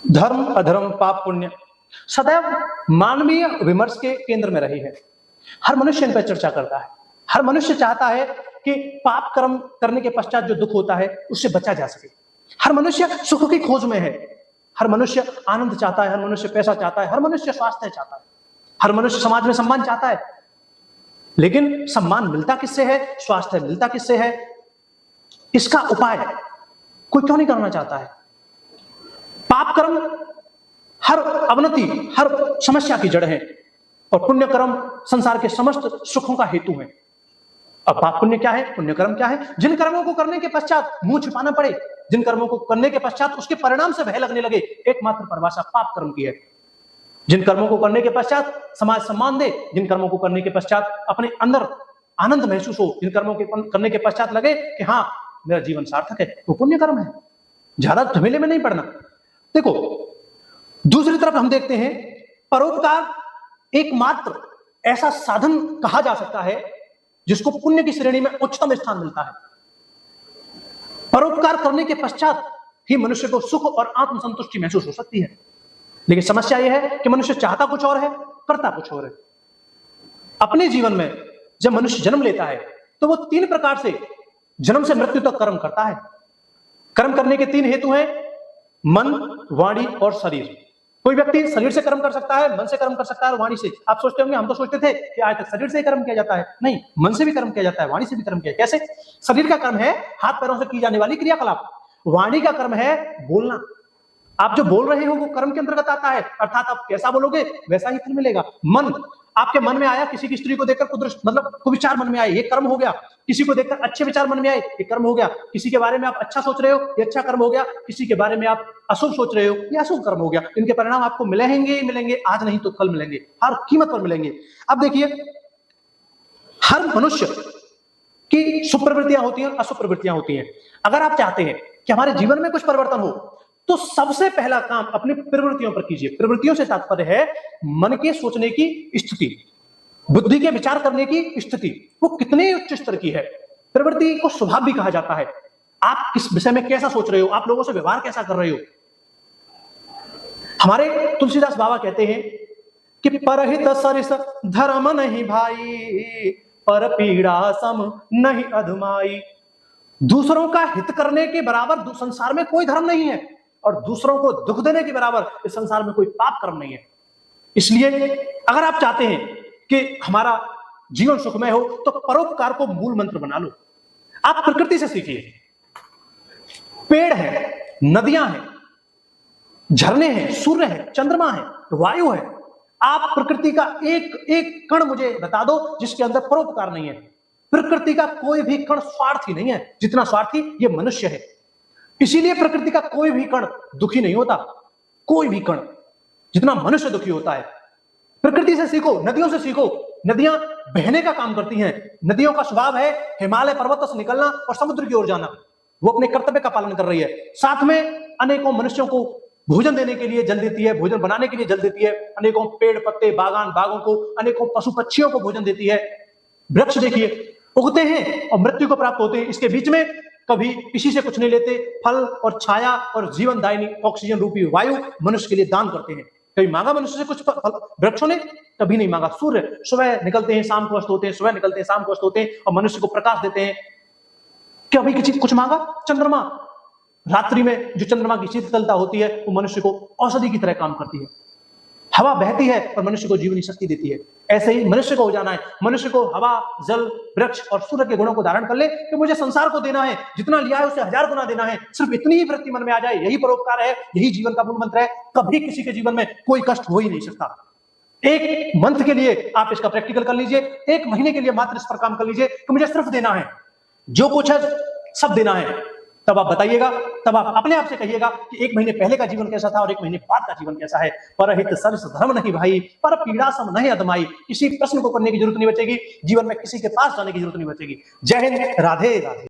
धर्म अधर्म पाप पुण्य सदैव मानवीय विमर्श के केंद्र में रही है। हर मनुष्य इन पर चर्चा करता है। हर मनुष्य चाहता है कि पाप कर्म करने के पश्चात जो दुख होता है उससे बचा जा सके। हर मनुष्य सुख की खोज में है। हर मनुष्य आनंद चाहता है, हर मनुष्य पैसा चाहता है, हर मनुष्य स्वास्थ्य चाहता है, हर मनुष्य समाज में सम्मान चाहता है। लेकिन सम्मान मिलता किससे है, स्वास्थ्य मिलता किससे है, इसका उपाय कोई क्यों नहीं करना चाहता है। पाप कर्म हर अवनति, हर समस्या की जड़ है और पुण्य कर्म संसार के समस्त सुखों का हेतु है। अब पाप पुण्य क्या है, पुण्य कर्म क्या है? जिन कर्मों को करने के पश्चात मुंह छिपाना पड़े, जिन कर्मों को करने के पश्चात उसके परिणाम से भय लगने लगे, एकमात्र परिभाषा पाप कर्म की है। जिन कर्मों को करने के पश्चात समाज सम्मान दे, जिन कर्मों को करने के पश्चात अपने अंदर आनंद महसूस हो, जिन कर्मों के करने के पश्चात लगे कि हाँ मेरा जीवन सार्थक है, वो पुण्य कर्म है। ज्यादा झमेले में नहीं पड़ना। देखो, दूसरी तरफ हम देखते हैं परोपकार एकमात्र ऐसा साधन कहा जा सकता है जिसको पुण्य की श्रेणी में उच्चतम स्थान मिलता है। परोपकार करने के पश्चात ही मनुष्य को सुख और आत्मसंतुष्टि महसूस हो सकती है। लेकिन समस्या यह है कि मनुष्य चाहता कुछ और है, करता कुछ और है। अपने जीवन में जब मनुष्य जन्म लेता है तो वो 3 प्रकार से जन्म से मृत्यु तक कर्म करता है। कर्म करने के 3 हेतु हैं, मन, वाणी और शरीर। कोई व्यक्ति शरीर से कर्म कर सकता है, मन से कर्म कर सकता है और वाणी से। आप सोचते होंगे हम तो सोचते थे कि आज तक शरीर से ही कर्म किया जाता है। नहीं, मन से भी कर्म किया जाता है, वाणी से भी कर्म किया। कैसे? शरीर का कर्म है हाथ पैरों से की जाने वाली क्रियाकलाप। वाणी का कर्म है बोलना। आप जो बोल रहे हो वो कर्म के अंतर्गत आता है, अर्थात आप कैसा बोलोगे वैसा ही फल मिलेगा। मन, आपके मन में आया किसी की स्त्री को देखकर कुविचार मन में आए, ये कर्म हो गया। किसी को देखकर अच्छे विचार मन में आए, ये कर्म हो गया। किसी के बारे में आप अच्छा सोच रहे हो, ये अच्छा कर्म हो गया। किसी के बारे में आप अशुभ सोच रहे हो, ये अशुभ कर्म हो गया। इनके परिणाम आपको मिलेंगे ही मिलेंगे, आज नहीं तो कल मिलेंगे, हर कीमत पर मिलेंगे। अब देखिए, हर मनुष्य की शुभ प्रवृत्तियां होती हैं, अशुभ प्रवृत्तियां होती हैं। अगर आप चाहते हैं कि हमारे जीवन में कुछ परिवर्तन हो तो सबसे पहला काम अपनी प्रवृत्तियों पर कीजिए। प्रवृत्तियों से तात्पर्य है मन के सोचने की स्थिति, बुद्धि के विचार करने की स्थिति, वो कितने उच्च स्तर की है। प्रवृत्ति को स्वभाव भी कहा जाता है। आप किस विषय में कैसा सोच रहे हो, आप लोगों से व्यवहार कैसा कर रहे हो। हमारे तुलसीदास बाबा कहते हैं कि परहित सरिस धर्म नहीं भाई, पर पीड़ा सम नहीं अधमाई। दूसरों का हित करने के बराबर संसार में कोई धर्म नहीं है और दूसरों को दुख देने के बराबर इस संसार में कोई पाप कर्म नहीं है। इसलिए अगर आप चाहते हैं कि हमारा जीवन सुखमय हो तो परोपकार को मूल मंत्र बना लो। आप प्रकृति से सीखिए। पेड़ है, नदियां हैं, झरने हैं, सूर्य है, चंद्रमा है, वायु है। आप प्रकृति का एक एक कण मुझे बता दो जिसके अंदर परोपकार नहीं है। प्रकृति का कोई भी कण स्वार्थी नहीं है, जितना स्वार्थी ये मनुष्य है। इसीलिए प्रकृति का कोई भी कण दुखी नहीं होता, कोई भी कण, जितना मनुष्य दुखी होता है। प्रकृति से सीखो, नदियों से सीखो। नदियां बहने का काम करती हैं। नदियों का स्वभाव है हिमालय पर्वतों से निकलना और समुद्र की ओर जाना। वो अपने कर्तव्य का पालन कर रही है। साथ में अनेकों मनुष्यों को भोजन देने के लिए जल देती है, भोजन बनाने के लिए जल देती है। अनेकों पेड़ पत्ते, बागों को, अनेकों पशु पक्षियों को भोजन देती है। वृक्ष देखिए, उगते हैं और मृत्यु को प्राप्त होते हैं। इसके बीच में कभी किसी से कुछ नहीं लेते। फल और छाया और जीवन दायिनी ऑक्सीजन रूपी वायु मनुष्य के लिए दान करते हैं। कभी मांगा मनुष्य से कुछ फल वृक्षों ने? कभी नहीं मांगा। सूर्य सुबह निकलते हैं, शाम को अस्त होते हैं, सुबह निकलते हैं, शाम को अस्त होते हैं और मनुष्य को प्रकाश देते हैं। कभी किसी कुछ मांगा? चंद्रमा, रात्रि में जो चंद्रमा की शीतलता होती है वो मनुष्य को औषधि की तरह काम करती है। हवा बहती है और मनुष्य को जीवनी शक्ति देती है। ऐसे ही मनुष्य को हो जाना है। मनुष्य को हवा, जल, वृक्ष और सूर्य के गुणों को धारण कर ले कि मुझे संसार को देना है, जितना लिया है उसे 1000 गुना देना है। सिर्फ इतनी ही वृत्ति मन में आ जाए, यही परोपकार है, यही जीवन का मूल मंत्र है। कभी किसी के जीवन में कोई कष्ट हो ही नहीं सकता। एक मंथ के लिए आप इसका प्रैक्टिकल कर लीजिए, 1 महीने के लिए मात्र इस पर काम कर लीजिए कि मुझे सिर्फ देना है, जो कुछ है सब देना है। तब आप बताइएगा, तब आप अपने आप से कहिएगा कि 1 महीने पहले का जीवन कैसा था और 1 महीने बाद का जीवन कैसा है। परहित सरिस धर्म नहीं भाई, पर पीड़ा सम नहीं अधमाई। किसी प्रश्न को करने की जरूरत नहीं बचेगी, जीवन में किसी के पास जाने की जरूरत नहीं बचेगी। जय हिंद, राधे राधे।